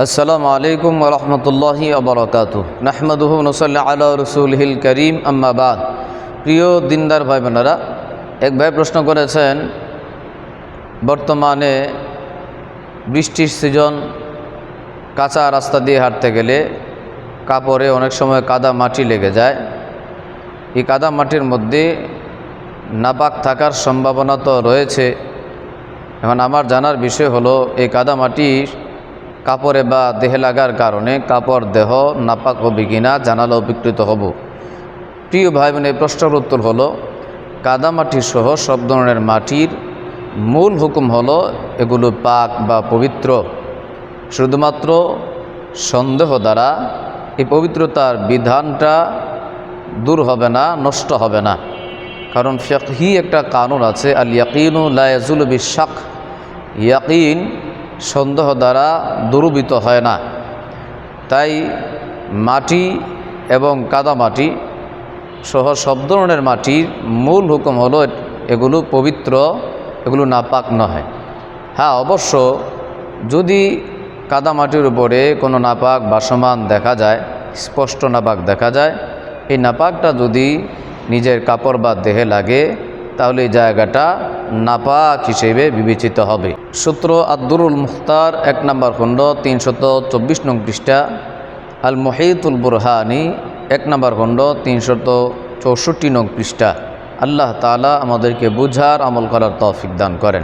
আসসালামু আলাইকুম ওয়া রাহমাতুল্লাহি ওয়া বারাকাতুহু নাহমাদুহু ওয়া নুসাল্লি আলা রাসূলিহিল কারীম আম্মা বাদ। প্রিয় দিনদার ভাই বোনেরা, এক ভাই প্রশ্ন করেছেন, বর্তমানে বৃষ্টির সিজন, কাঁচা রাস্তা দিয়ে হাঁটতে গেলে কাপড়ে অনেক সময় কাদা মাটি লেগে যায়। এই কাদা মাটির মধ্যে নাপাক থাকার সম্ভাবনা তো রয়েছে। এখন আমার জানার বিষয় হলো, এই কাদা মাটি কাপড়ে বা দেহে লাগার কারণে কাপড় দেহ নাপাক হবে কিনা জানালে উপকৃত হব। প্রিয় ভাই বোন, এই প্রশ্নের উত্তর হলো, কাদামাটি সহ সব ধরনের মাটির মূল হুকুম হলো এগুলো পাক বা পবিত্র। শুধুমাত্র সন্দেহ দ্বারা এই পবিত্রতার বিধানটা দূর হবে না, নষ্ট হবে না। কারণ ফিকহি একটা কানুন আছে, আল ইয়াকিনু লা ইয়াজুলু বিশ-শাক। ইয়াকিন সন্দেহ দ্বারা দুরূপিত হয় না। তাই মাটি এবং কাদামাটি সহ সব ধরনের মাটির মূল হুকুম হলো এগুলো পবিত্র, এগুলো নাপাক নয়। হ্যাঁ, অবশ্য যদি কাদামাটির উপরে কোনো নাপাক ভাসমান দেখা যায়, স্পষ্ট নাপাক দেখা যায়, এই নাপাকটা যদি নিজের কাপড় বা দেহে লাগে, তাহলে এই জায়গাটা নাপাক হিসেবে বিবেচিত হবে। সূত্র আদ-দুরুল মুখতার 1 নম্বর খণ্ড 324 নং পৃষ্ঠা, আল মুহিতুল বুরহানি 1 নম্বর খণ্ড 364 নং পৃষ্ঠা। আল্লাহ তাআলা আমাদেরকে বুঝার আমল করার তৌফিক দান করেন।